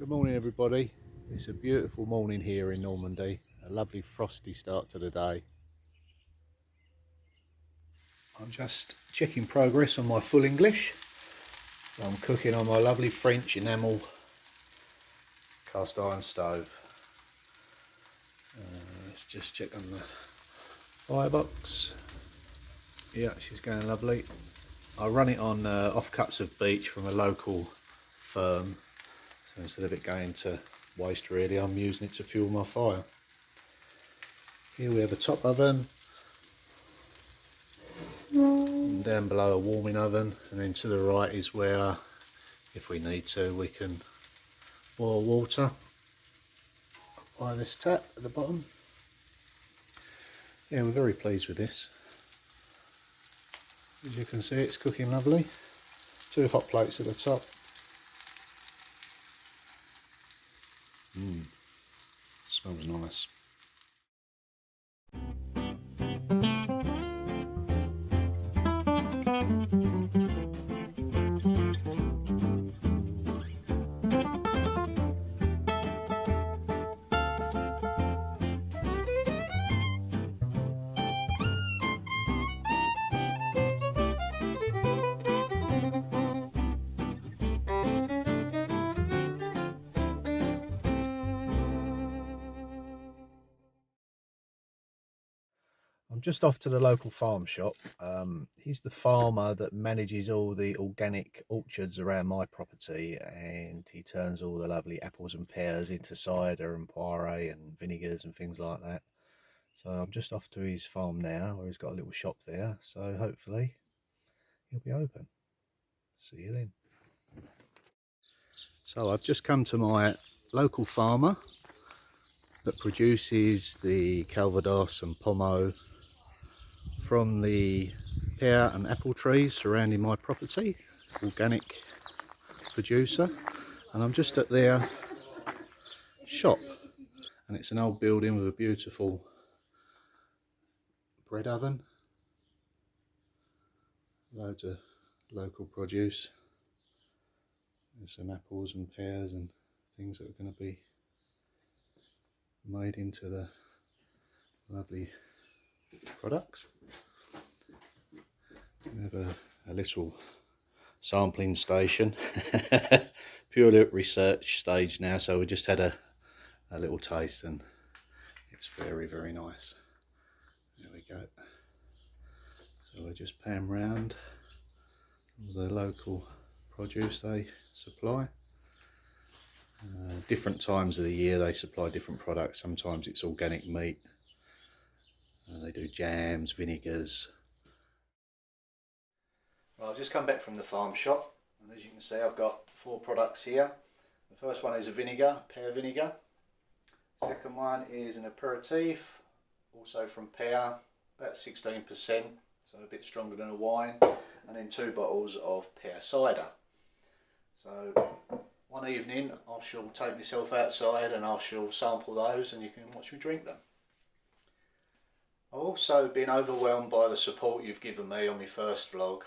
Good morning everybody. It's a beautiful morning here in Normandy. A lovely frosty start to the day. I'm just checking progress on my full English. I'm cooking on my lovely French enamel cast iron stove. Let's just check on the firebox. Yeah, she's going lovely. I run it on offcuts of beech from a local firm. So instead of it going to waste really, I'm using it to fuel my fire. Here we have a top oven. And down below a warming oven, and then to the right is where, if we need to, we can boil water by this tap at the bottom. Yeah, we're very pleased with this. As you can see, it's cooking lovely. 2 hot plates at the top. Smells nice. I'm just off to the local farm shop. He's the farmer that manages all the organic orchards around my property, and he turns all the lovely apples and pears into cider and poiree and vinegars and things like that. So I'm just off to his farm now, where he's got a little shop there, so hopefully he'll be open. See you then. So I've just come to my local farmer that produces the Calvados and Pommeau from the pear and apple trees surrounding my property. Organic producer, and I'm just at their shop, and it's an old building with a beautiful bread oven, loads of local produce. There's some apples and pears and things that are going to be made into the lovely products. We have a little sampling station, purely at research stage now, so we just had a little taste and it's very nice. There we go. So we just pan round all the local produce they supply. Different times of the year they supply different products. Sometimes it's organic meat. They do jams, vinegars. Well, I've just come back from the farm shop, and as you can see I've got 4 products here. The first one is a vinegar, pear vinegar. Second one is an aperitif, also from pear, about 16%, so a bit stronger than a wine. And then 2 bottles of pear cider. So one evening I shall take myself outside and I shall sample those, and you can watch me drink them. I've also been overwhelmed by the support you've given me on my first vlog.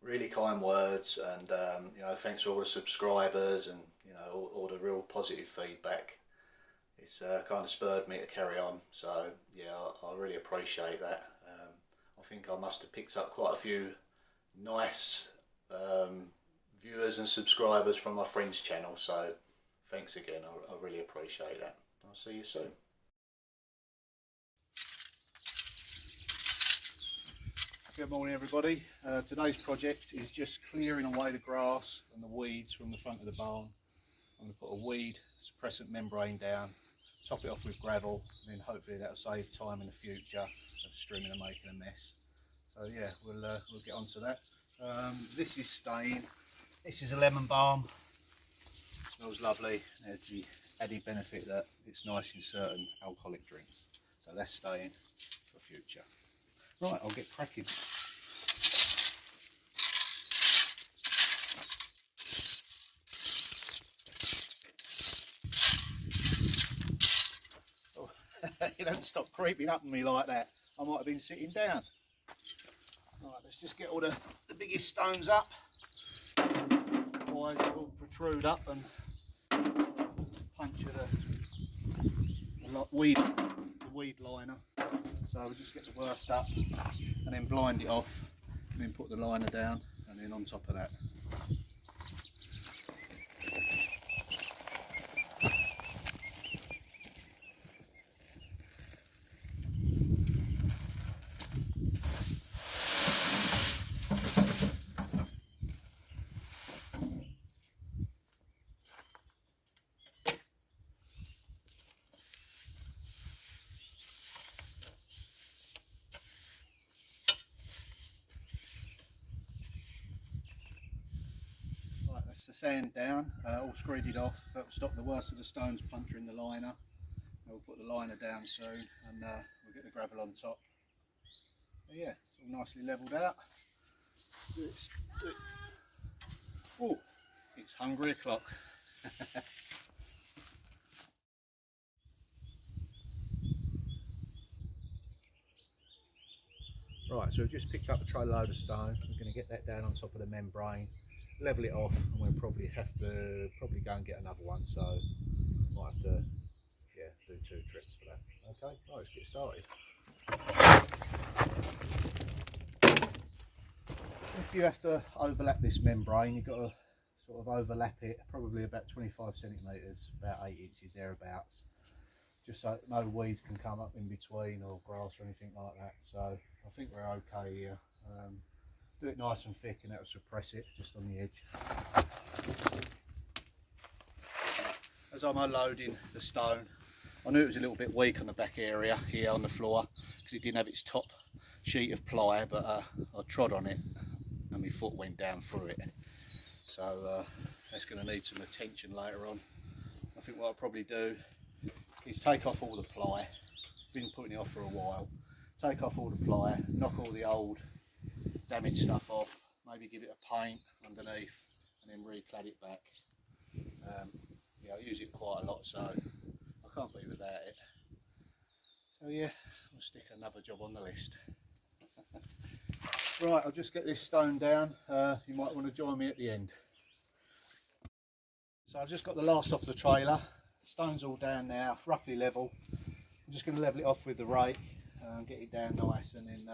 Really kind words, and you know, thanks for all the subscribers and you know all the real positive feedback. It's kind of spurred me to carry on. So yeah, I really appreciate that. I think I must have picked up quite a few nice viewers and subscribers from my friend's channel. So thanks again. I really appreciate that. I'll see you soon. Good morning everybody. Today's project is just clearing away the grass and the weeds from the front of the barn. I'm going to put a weed suppressant membrane down, top it off with gravel, and then hopefully that'll save time in the future of strimming and making a mess. So yeah, we'll get on to that. This is staying. This is a lemon balm. It smells lovely. There's the added benefit that it's nice in certain alcoholic drinks. So that's staying for future. Right, I'll get cracking. Oh, you don't stop creeping up on me like that. I might have been sitting down. Right, let's just get all the biggest stones up. Otherwise it will protrude up and puncture the weed liner. So we'll just get the worst up and then blind it off and then put the liner down and then on top of that. That's the sand down, all screeded off. That will stop the worst of the stones puncturing the liner. We'll put the liner down soon and we'll get the gravel on top. But yeah, it's all nicely levelled out. Oh, it's hungry o'clock. Right, so we've just picked up a tray load of stone. We're going to get that down on top of the membrane, level it off, and we'll probably have to go and get another one. So might have to do 2 trips for that. Okay, right, let's get started. If you have to overlap this membrane, you've got to sort of overlap it probably about 25 centimetres, about 8 inches thereabouts, just so no weeds can come up in between or grass or anything like that. So I think we're okay here. Do it nice and thick and that will suppress it just on the edge. As I'm unloading the stone, I knew it was a little bit weak on the back area here on the floor because it didn't have its top sheet of ply, but I trod on it and my foot went down through it. So that's going to need some attention later on. I think what I'll probably do is take off all the ply. Been putting it off for a while. Take off all the ply, knock all the old damaged stuff off, maybe give it a paint underneath and then reclad it back. Yeah, I use it quite a lot, so I can't be without it. So yeah, I'll stick another job on the list. Right, I'll just get this stone down. You might want to join me at the end. So I've just got the last off the trailer. Stone's all down now, roughly level. I'm just going to level it off with the rake and get it down nice, and then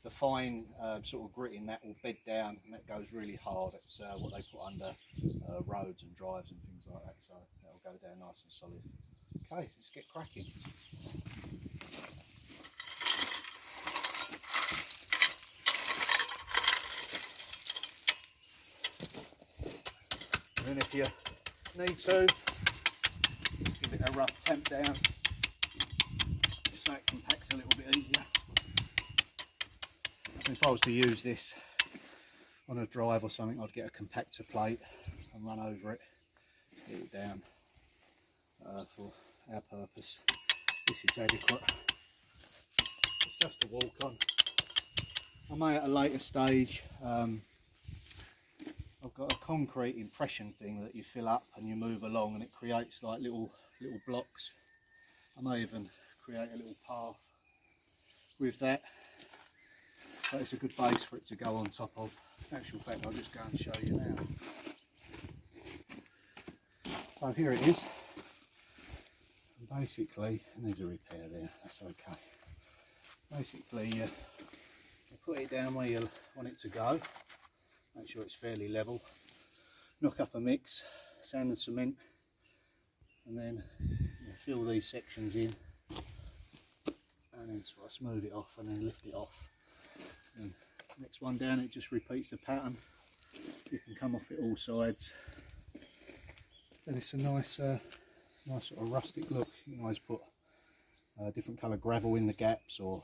the fine sort of gritting that will bed down, and that goes really hard. It's what they put under roads and drives and things like that, so that'll go down nice and solid. Okay, let's get cracking. And then if you need to, give it a rough tamp down so it compacts a little bit easier. If I was to use this on a drive or something, I'd get a compactor plate and run over it to get it down. For our purpose, this is adequate. It's just a walk on. I may at a later stage, I've got a concrete impression thing that you fill up and you move along and it creates like little blocks. I may even create a little path with that. But it's a good base for it to go on top of. In actual fact, I'll just go and show you now. So here it is. And basically, it needs a repair there, that's okay. Basically, you put it down where you want it to go. Make sure it's fairly level. Knock up a mix, sand and cement, and then you fill these sections in, and then sort of smooth it off and then lift it off. And next one down, it just repeats the pattern. You can come off it all sides, and it's a nice sort of rustic look. You can always put different colour gravel in the gaps or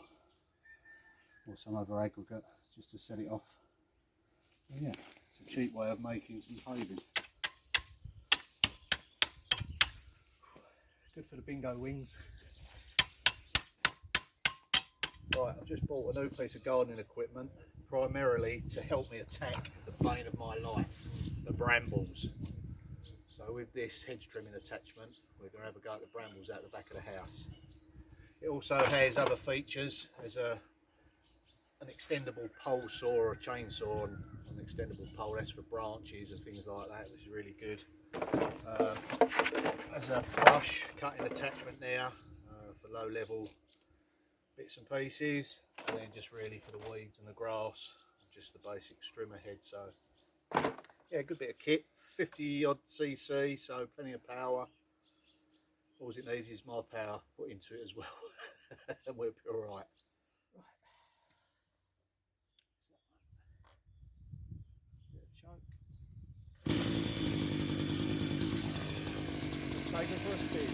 some other aggregate just to set it off. But yeah, it's a cheap way of making some paving. Good for the bingo wings. Right, I've just bought a new piece of gardening equipment, primarily to help me attack the bane of my life, the brambles. So with this hedge trimming attachment, we're going to have a go at the brambles out the back of the house. It also has other features. There's an extendable pole saw or a chainsaw on an extendable pole. That's for branches and things like that, which is really good. As a brush, cutting attachment there for low level bits and pieces, and then just really for the weeds and the grass, just the basic strimmer head. So yeah, good bit of kit, 50 odd cc, so plenty of power. All it needs is my power put into it as well, and we'll be all right. Take it for a spin.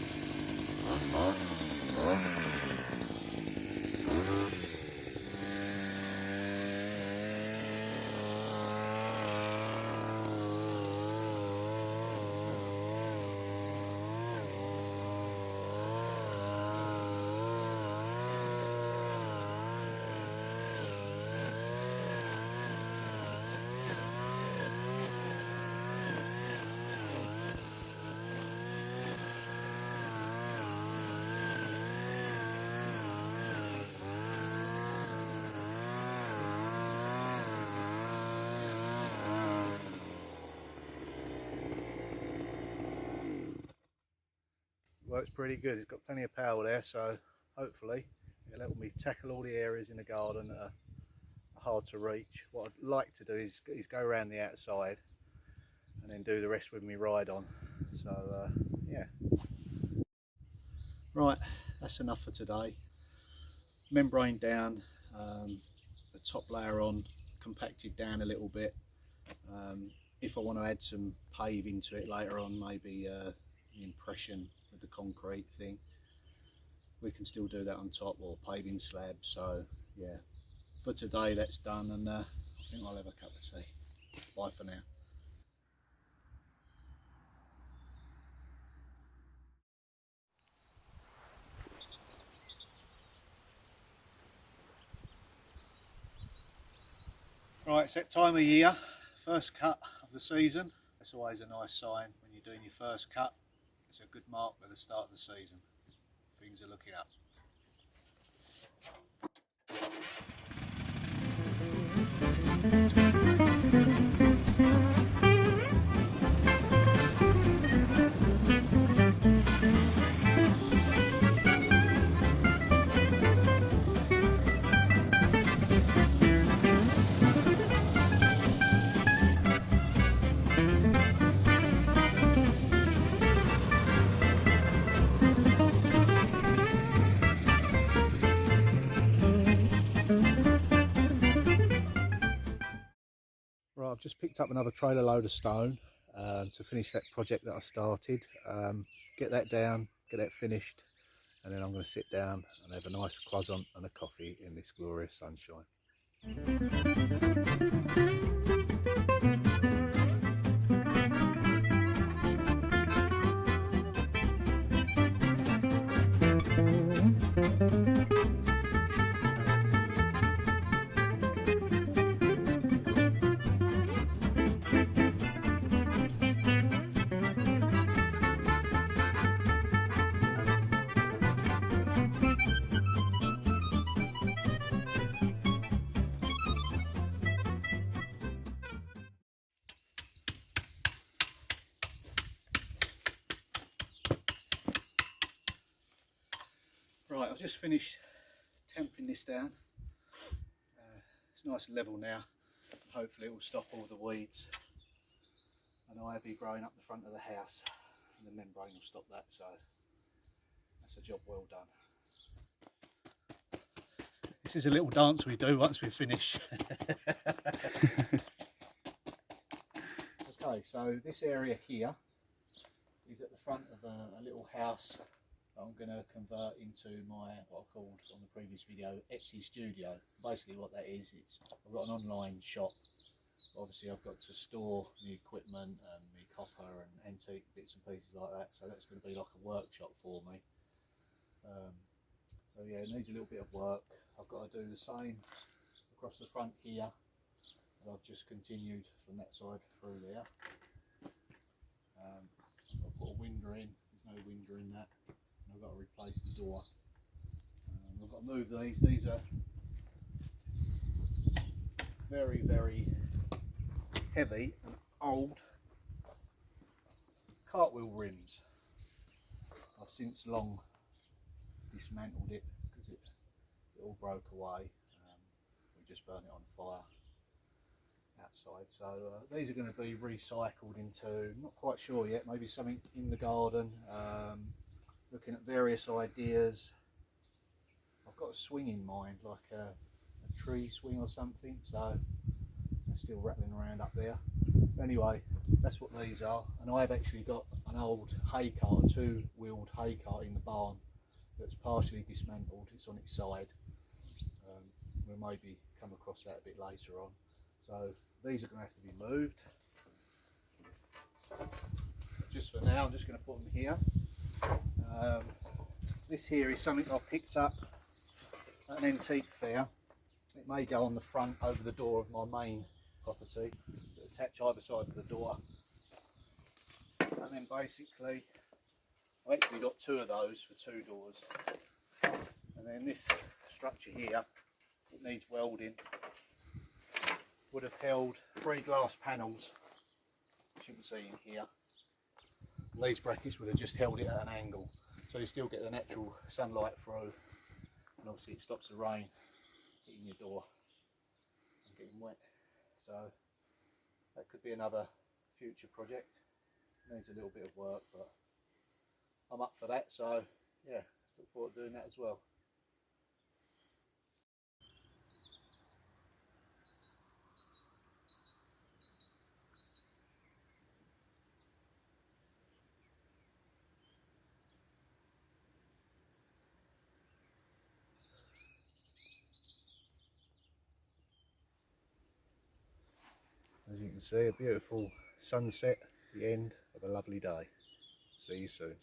Works pretty good. It's got plenty of power there, so hopefully it'll help me tackle all the areas in the garden that are hard to reach. What I'd like to do is go around the outside and then do the rest with me ride on. So yeah. Right, that's enough for today. Membrane down, the top layer on, compacted down a little bit. If I want to add some paving to it later on, maybe the impression with the concrete thing, we can still do that on top, or paving slab. So yeah, for today that's done, and I think I'll have a cup of tea. Bye for now. Right, it's that time of year, first cut of the season. That's always a nice sign when you're doing your first cut. It's a good mark for the start of the season. Things are looking up. Right, I've just picked up another trailer load of stone to finish that project that I started. Get that down, get that finished, and then I'm going to sit down and have a nice croissant and a coffee in this glorious sunshine. Right, I've just finished tamping this down. It's nice and level now. Hopefully it will stop all the weeds and ivy growing up the front of the house, and the membrane will stop that, so that's a job well done. This is a little dance we do once we finish. Okay, so this area here is at the front of a little house that I'm going to convert into my, what I called on the previous video, Etsy studio. Basically what that is, I've got an online shop. Obviously I've got to store my equipment and my copper and antique bits and pieces like that, so that's going to be like a workshop for me. So yeah, it needs a little bit of work. I've got to do the same across the front here, and I've just continued from that side through there. I've put a window in, there's no window in that. I've got to replace the door. I've got to move these. These are very, very heavy and old. cartwheel rims. I've since long dismantled it because it all broke away. We just burned it on fire outside. So these are going to be recycled into, not quite sure yet, maybe something in the garden. Looking at various ideas. I've got a swing in mind, like a tree swing or something, so they're still rattling around up there. Anyway, that's what these are, and I've actually got an old hay cart, a two-wheeled hay cart in the barn that's partially dismantled. It's on its side. We'll maybe come across that a bit later on. So these are going to have to be moved. Just for now, I'm just going to put them here. This here is something I picked up at an antique fair. It may go on the front over the door of my main property, attach either side of the door. And then basically, I've actually got two of those for two doors. And then this structure here, it needs welding. Would have held 3 glass panels, as you can see in here. And these brackets would have just held it at an angle, so you still get the natural sunlight through, and obviously it stops the rain hitting your door and getting wet. So that could be another future project. Needs a little bit of work, but I'm up for that, so yeah, look forward to doing that as well. As you can see, a beautiful sunset at the end of a lovely day. See you soon.